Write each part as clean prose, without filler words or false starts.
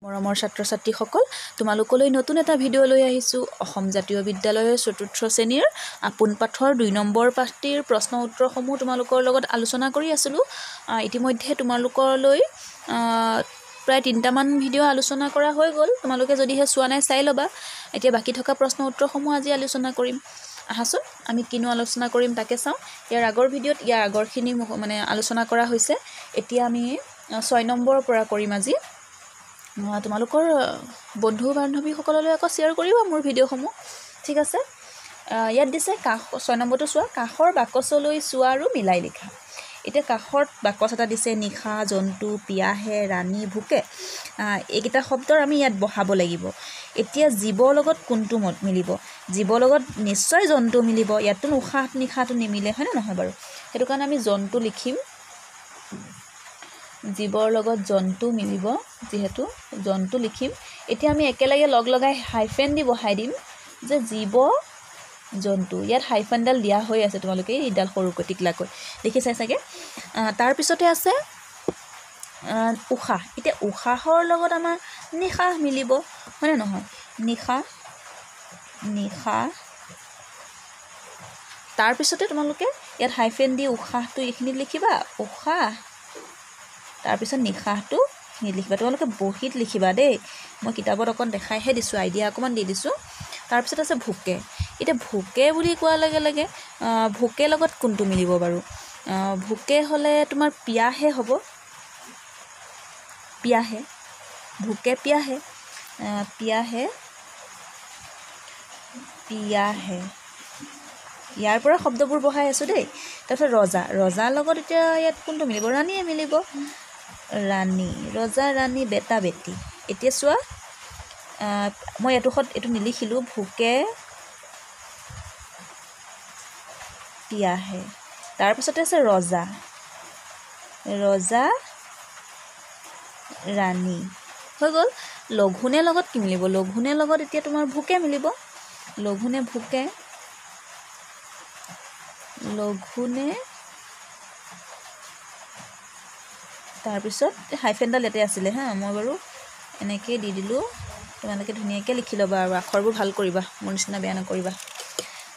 মৰমৰ ছাত্ৰ-ছাত্ৰীসকল তোমালোকলৈ নতুন এটা ভিডিঅ' লৈ আহিছোঁ অসম জাতীয় বিদ্যালয়ৰ চতুৰ্থ শ্ৰেণীৰ আপোন পাঠৰ ২ নম্বৰ পাঠটিৰ প্ৰশ্ন উত্তৰসমূহ তোমালোকৰ লগত আলোচনা কৰি আছিলোঁ ইতিমধ্যে তোমালোকলৈ প্ৰায় ৩টামান ভিডিঅ' আলোচনা কৰা হৈ গ'ল তোমালোকে যদিহে চোৱা নাই চাই ল'বা এতিয়া বাকি থকা প্ৰশ্ন উত্তৰসমূহ আজি আলোচনা কৰিম আহাচোন আমি কিনো আলোচনা কৰিম তাকে চাওঁ ইয়াৰ আগৰ ভিডিঅ'ত ইয়াৰ আগৰখিনি মানে আলোচনা কৰা হৈছে এতিয়া আমি ৬ নম্বৰৰ পৰা কৰিম আজি তোমালোকৰ বন্ধু বান্ধৱীসকললৈ আকৌ শ্বেয়াৰ কৰিবা মোৰ ভিডিঅ'সমূহ ঠিক আছে ইয়াত দিছে কাষ ৬ নম্বৰটো চোৱা কাষৰ বাকচলৈ চোৱা আৰু মিলাই লিখা এতিয়া কাষত বাকচ এটা দিছে নিশা জন্তু পিয়াহে ৰাণী ভোকে এইকেইটা শব্দৰ আমি ইয়াত বহাব লাগিব এতিয়া জীৱৰ লগত কোনটো মত মিলিব জীৱৰ লগত নিশ্চয় জন্তু মিলিব ইয়াততো উশাহ নিশাটো নিমিলে হয়নে নহয় বাৰু সেইটো কাৰণে আমি জন্তু লিখিম জীৱৰ লগত জন্তু মিলিব যেহেতু জন্তু লিখিম এতিয়া আমি একেলগে লগ লগাই হাইফেন দি বহাই দিম যে জীৱ জন্তু ইয়াত হাইফেনডাল দিয়া হৈ আছে তোমালোকে এইডাল সৰুকৈ টিকলাকৈ দেখি চাই চাগে তাৰ পিছতে আছে উশাহ এতিয়া উশাহৰ লগত আমাৰ নিশাহ মিলিব হয়নে নহয় নিশা নিশা তাৰ পিছতে তোমালোকে ইয়াত হাইফেন দি উশাহটো এইখিনিত লিখিবা উশাহ তাৰপিছত নিশাহটো লিখিবা তোমালোকে বহীত লিখিবা দেই মই কিতাপত অকণ দেখাইহে দিছোঁ আইডিয়া অকণমান দি দিছোঁ তাৰপিছত আছে ভোকে এতিয়া ভোকে বুলি কোৱাৰ লগে লগে ভোকে লগত কোনটো মিলিব বাৰু ভোকে হ'লে তোমাৰ পিয়াহে হ'ব পিয়াহে ভোকে পিয়াহে পিয়াহে পিয়াহে ইয়াৰ পৰা শব্দবোৰ বহাই আছোঁ দেই তাৰপিছত ৰজা ৰজাৰ লগত এতিয়া ইয়াত কোনটো মিলিব ৰাণীয়ে মিলিব ৰাণী ৰজা ৰাণী বেটা বেটি এতিয়া চোৱা মই এইটো নিলিখিলোঁ ভোকে পিয়াহে তাৰপিছতে আছে ৰজা ৰজা ৰাণী হৈ গ'ল লঘুনে লগত কি মিলিব লঘুনে লগত এতিয়া তোমাৰ ভোকে মিলিব লঘুনে ভোকে লঘুনে তাৰপিছত হাইফেনডাল ইয়াতে আছিলে মই বাৰু এনেকৈ দি দিলোঁ তোমালোকে ধুনীয়াকৈ লিখি ল'বা আৰু আখৰবোৰ ভাল কৰিবা মোৰ নিচিনা বেয়া নকৰিবা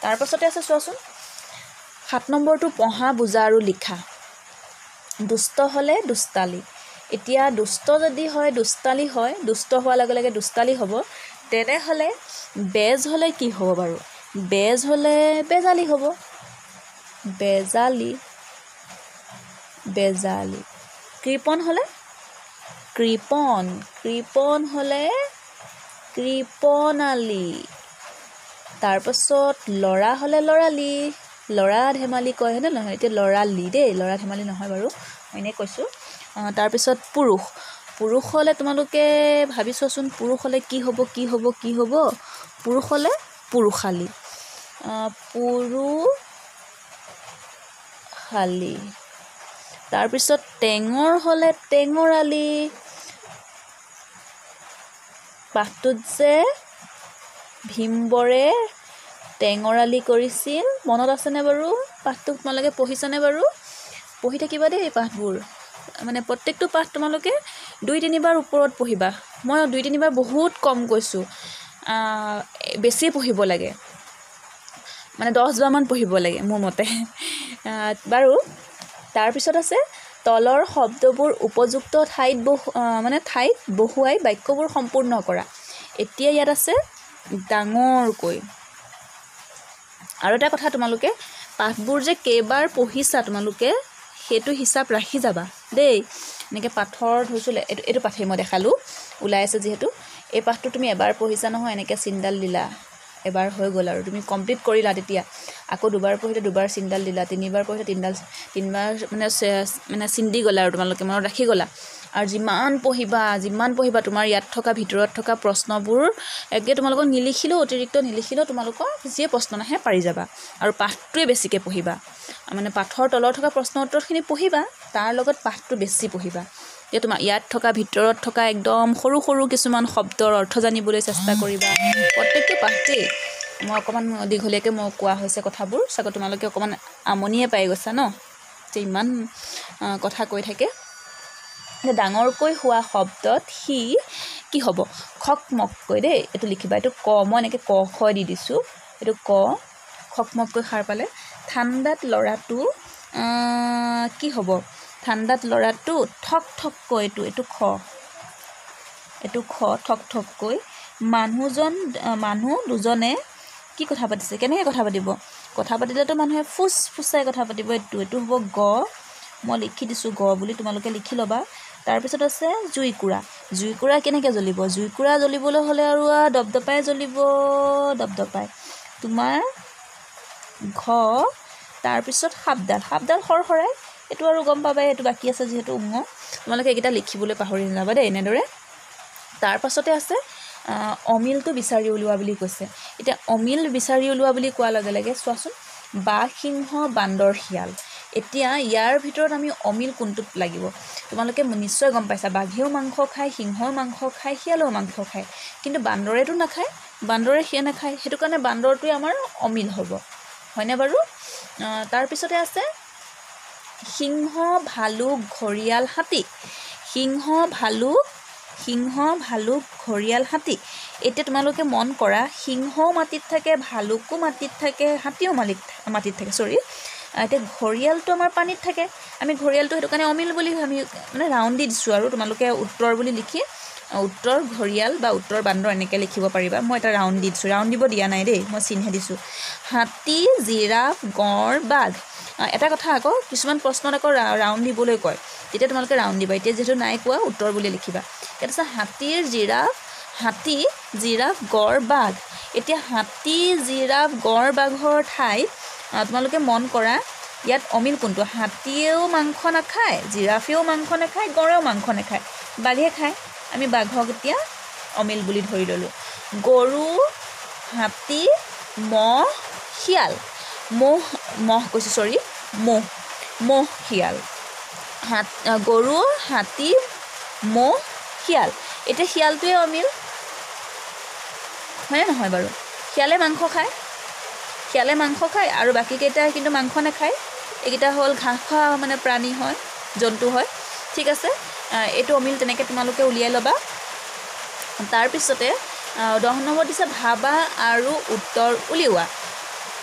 তাৰপাছতে আছে চোৱাচোন ৭ নম্বৰটো পঢ়া বুজা আৰু লিখা দুষ্ট হ'লে দুষ্টালি এতিয়া দুষ্ট যদি হয় দুষ্টালি হয় দুষ্ট হোৱাৰ লগে লগে দুষ্টালি হ'ব তেনেহ'লে বেজ হ'লে কি হ'ব বাৰু বেজ হ'লে বেজালি হ'ব বেজালি বেজালি কৃপণ হ'লে কৃপণ কৃপণ হ'লে কৃপণালী তাৰপাছত ল'ৰা হ'লে ল'ৰালি ল'ৰা ধেমালি কয় হয়নে নহয় এতিয়া ল'ৰালি দেই ল'ৰা ধেমালি নহয় বাৰু মই এনেই কৈছোঁ তাৰপিছত পুৰুষ পুৰুষ হ'লে তোমালোকে ভাবি চোৱাচোন পুৰুষ হ'লে কি হ'ব কি হ'ব কি হ'ব পুৰুষ হ'লে পুৰুষালী পুৰুষালী তাৰপিছত টেঙৰ হ'লে টেঙৰালি পাঠটোত যে ভীমবৰে টেঙৰালি কৰিছিল মনত আছেনে বাৰু পাঠটো তোমালোকে পঢ়িছানে বাৰু পঢ়ি থাকিবা দেই এই পাঠবোৰ মানে প্ৰত্যেকটো পাঠ তোমালোকে ২-৩ বাৰ ওপৰত পঢ়িবা মই ২-৩ বাৰ বহুত কম কৈছোঁ বেছি পঢ়িব লাগে মানে 10 বাৰমান পঢ়িব লাগে মোৰ মতে বাৰু তাৰপিছত আছে তলৰ শব্দবোৰ উপযুক্ত ঠাইত বহুৱাই বাক্যবোৰ সম্পূৰ্ণ কৰা এতিয়া ইয়াত আছে ডাঙৰকৈ আৰু এটা কথা তোমালোকে পাঠবোৰ যে কেইবাৰ পঢ়িছা তোমালোকে সেইটো হিচাপ ৰাখি যাবা দেই এনেকৈ পাঠৰ ধৰিছোঁ এইটো পাঠেই মই দেখালোঁ ওলাই আছে যিহেতু এই পাঠটো তুমি এবাৰ পঢ়িছা নহয় এনেকৈ চিনডাল দিলা এবাৰ হৈ গ'ল আৰু তুমি কমপ্লিট কৰিলা তেতিয়া আকৌ দুবাৰ পঢ়িলে দুবাৰ চিনডাল দিলা তিনিবাৰ পঢ়িলে তিনিবাৰ মানে চিন দি গ'লা আৰু তোমালোকে মনত ৰাখি গ'লা আৰু যিমান পঢ়িবা তোমাৰ ইয়াত থকা ভিতৰত থকা প্ৰশ্নবোৰ একে তোমালোকক নিলিখিলেও অতিৰিক্ত নিলিখিলেও তোমালোকৰ যিয়ে প্ৰশ্ন নাহে পাৰি যাবা আৰু পাঠটোৱে বেছিকৈ পঢ়িবা মানে পাঠৰ তলত থকা প্ৰশ্ন উত্তৰখিনি পঢ়িবা তাৰ লগত পাঠটো বেছি পঢ়িবা যে তোমাৰ ইয়াত থকা ভিতৰত থকা একদম সৰু সৰু কিছুমান শব্দৰ অৰ্থ জানিবলৈ চেষ্টা কৰিবা প্ৰত্যেকটো পাঠতেই মই অকণমান দীঘলীয়াকৈ মই কোৱা হৈছে কথাবোৰ চাগৈ তোমালোকে অকণমান আমনিয়ে পাই গৈছা ন যে ইমান কথা কৈ থাকে ডাঙৰকৈ হোৱা শব্দত সি কি হ'ব খকমককৈ দেই এইটো লিখিবা এইটো ক মই এনেকৈ ক খ দি দিছোঁ এইটো ক খকমককৈ সাৰ পালে ঠাণ্ডাত ল'ৰাটো কি হ'ব ঠাণ্ডাত ল'ৰাটো ঠক ঠককৈ এইটো খ ঠক ঠককৈ মানুহ দুজনে কি কথা পাতিছে কেনেকৈ কথা পাতিব কথা পাতিলেতো মানুহে ফুচফুচাই কথা পাতিব এইটো হ'ব গ মই লিখি দিছোঁ গ বুলি তোমালোকে লিখি ল'বা তাৰপিছত আছে জুইকুৰা কেনেকৈ জ্বলিব জুইকুৰা জ্বলিবলৈ হ'লে আৰু দপদপাই জ্বলিব দপদপাই তোমাৰ ঘ তাৰপিছত সাপডাল সৰসৰাই এইটো আৰু গম পাবাই এইটো বাকী আছে যিহেতু তোমালোকে এইকেইটা লিখিবলৈ পাহৰি নাযাবা দেই এনেদৰে তাৰ পাছতে আছে অমিলটো বিচাৰি উলিওৱা বুলি কৈছে এতিয়া অমিল বিচাৰি উলিওৱা বুলি কোৱাৰ লগে লগে চোৱাচোন বাঘ সিংহ বান্দৰ শিয়াল এতিয়া ইয়াৰ ভিতৰত আমি অমিল কোনটোত লাগিব তোমালোকে নিশ্চয় গম পাইছা বাঘেও মাংস খায় সিংহও মাংস খায় শিয়ালেও মাংস খায় কিন্তু বান্দৰেতো নাখায় বান্দৰে সিয়া নাখায় সেইটো কাৰণে বান্দৰটোৱে আমাৰ অমিল হ'ব হয়নে বাৰু তাৰপিছতে আছে সিংহ ভালুক ঘৰিয়াল হাতী সিংহ ভালুক ঘৰিয়াল হাতী এতিয়া তোমালোকে মন কৰা সিংহও মাটিত থাকে ভালুকো মাটিত থাকে হাতীও মাটিত থাকে এতিয়া ঘৰিয়ালটো আমাৰ পানীত থাকে আমি ঘৰিয়ালটো সেইটো কাৰণে অমিল বুলি আমি মানে ৰাউণ্ড দি দিছোঁ আৰু তোমালোকে উত্তৰ বুলি লিখি উত্তৰ ঘৰিয়াল বা উত্তৰ বান্দৰ এনেকৈ লিখিব পাৰিবা মই এটা ৰাউণ্ড দি দিছোঁ ৰাউণ্ড দিব দিয়া নাই দেই মই চিনহে দিছোঁ হাতী জিৰাফ গঁড় বাঘ এটা কথা আকৌ কিছুমান প্ৰশ্নত আকৌ ৰাউণ্ড দিবলৈ কয় তেতিয়া তোমালোকে ৰাউণ্ড দিবা এতিয়া যিহেতু নাই কোৱা উত্তৰ বুলি লিখিবা ইয়াত আছে হাতী জিৰাফ গঁড় বাঘ এতিয়া হাতী জিৰাফ গঁড় বাঘৰ ঠাইত তোমালোকে মন কৰা ইয়াত অমিল কোনটো হাতীয়েও মাংস নাখায় জিৰাফেও মাংস নাখায় গঁড়েও মাংস নাখায় বাঘে খায় আমি বাঘক এতিয়া অমিল বুলি ধৰি ল'লোঁ গৰু হাতী মহ শিয়াল মহ শিয়াল গৰু হাতী মহ শিয়াল এতিয়া শিয়ালটোৱে অমিল হয়নে নহয় বাৰু শিয়ালে মাংস খায় আৰু বাকীকেইটাই কিন্তু মাংস নাখায় এইকেইটা হ'ল ঘাঁহ খোৱা মানে প্ৰাণী হয় জন্তু হয় ঠিক আছে এইটো অমিল তেনেকৈ তোমালোকে উলিয়াই ল'বা তাৰপিছতে 10 নম্বৰ দিছে ভাবা আৰু উত্তৰ উলিওৱা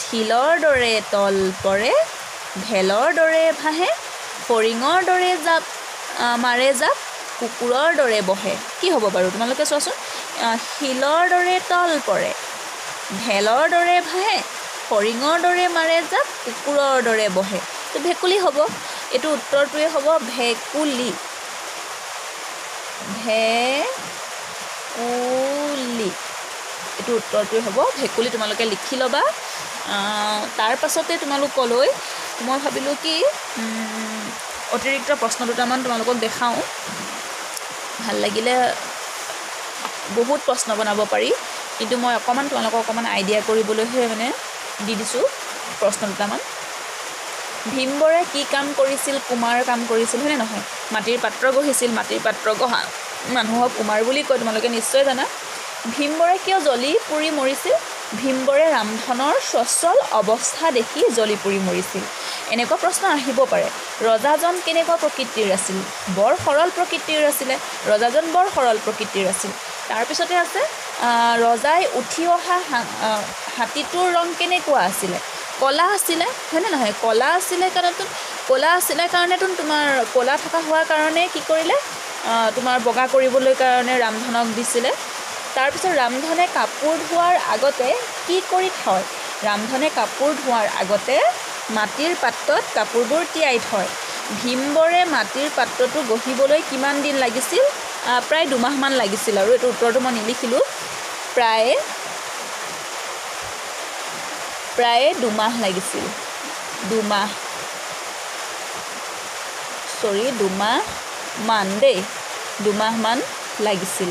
শিলৰ দৰে তল পৰে ভেলৰ দৰে ভাহে ফৰিঙৰ দৰে মাৰে জাপ কুকুৰৰ দৰে বহে কি হ'ব বাৰু তোমালোকে চোৱাচোন শিলৰ দৰে তল পৰে ভেলৰ দৰে ভাহে ফৰিঙৰ দৰে মাৰে জাপ কুকুৰৰ দৰে বহে তো ভেকুলী হ'ব এইটো উত্তৰটোৱে হ'ব ভেকুলী এইটো উত্তৰটোৱে হ'ব ভেকুলী তোমালোকে লিখি ল'বা তাৰ পাছতে তোমালোকলৈ মই ভাবিলোঁ কি অতিৰিক্ত প্ৰশ্ন দুটামান তোমালোকক দেখাওঁ ভাল লাগিলে বহুত প্ৰশ্ন বনাব পাৰি কিন্তু মই তোমালোকক অকণমান আইডিয়া কৰিবলৈহে মানে দি দিছোঁ প্ৰশ্ন দুটামান ভীমবৰে কি কাম কৰিছিল কুমাৰ কাম কৰিছিল হয়নে নহয় মাটিৰ পাত্ৰ গঢ়িছিল মাটিৰ পাত্ৰ গঢ়া মানুহক কুমাৰ বুলি কয় তোমালোকে নিশ্চয় জানা ভীমবৰে কিয় জ্বলি পুৰি মৰিছিল ভীমবৰে ৰামধনৰ স্বচ্ছল অৱস্থা দেখি জ্বলি পুৰি মৰিছিল এনেকুৱা প্ৰশ্ন আহিব পাৰে ৰজাজন কেনেকুৱা প্ৰকৃতিৰ আছিল বৰ সৰল প্ৰকৃতিৰ আছিলে তাৰপিছতে আছে ৰজাই উঠি অহা হাতীটোৰ ৰং কেনেকুৱা আছিলে কলা আছিলে হয়নে নহয় কলা আছিলে কাৰণেতো তোমাৰ কলা থকা হোৱাৰ কাৰণে কি কৰিলে তোমাৰ বগা কৰিবলৈ কাৰণে ৰামধনক দিছিলে তাৰপিছত ৰামধনে কাপোৰ ধোৱাৰ আগতে কি কৰি থয় ৰামধনে কাপোৰ ধোৱাৰ আগতে মাটিৰ পাত্ৰত কাপোৰবোৰ তিয়াই থয় ভীমবৰে মাটিৰ পাত্ৰটো গঢ়িবলৈ কিমান দিন লাগিছিল প্ৰায় 2 মাহমান লাগিছিল আৰু এইটো উত্তৰটো মই নিলিখিলোঁ প্ৰায় 2 মাহ লাগিছিল 2 মাহমান দেই 2 মাহমান লাগিছিল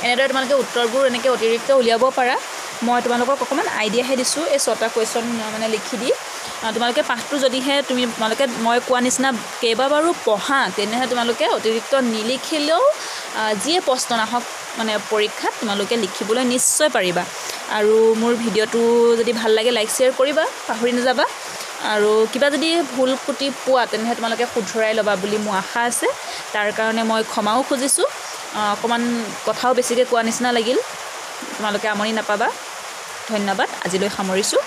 এনেদৰে তোমালোকে উত্তৰবোৰ এনেকৈ অতিৰিক্ত উলিয়াব পাৰা মই তোমালোকক অকণমান আইডিয়াহে দিছোঁ এই 6টা কুৱেশ্যন মানে লিখি দি তোমালোকে পাঠটো যদিহে তোমালোকে মই কোৱা নিচিনা কেইবাবাৰো পঢ়া তেনেহ'লে তোমালোকে অতিৰিক্ত নিলিখিলেও যিয়ে প্ৰশ্ন নাহক মানে পৰীক্ষাত তোমালোকে লিখিবলৈ নিশ্চয় পাৰিবা আৰু মোৰ ভিডিঅ'টো যদি ভাল লাগে লাইক শ্বেয়াৰ কৰিবা পাহৰি নাযাবা আৰু কিবা যদি ভুল ক্ৰুটি পোৱা তেনেহ'লে তোমালোকে শুধৰাই ল'বা বুলি মোৰ আশা আছে। তাৰ কাৰণে মই ক্ষমাও খুজিছোঁ। অকণমান কথাও বেছিকৈ কোৱা নিচিনা লাগিল, তোমালোকে আমনি নাপাবা। ধন্যবাদ, আজিলৈ সামৰিছোঁ।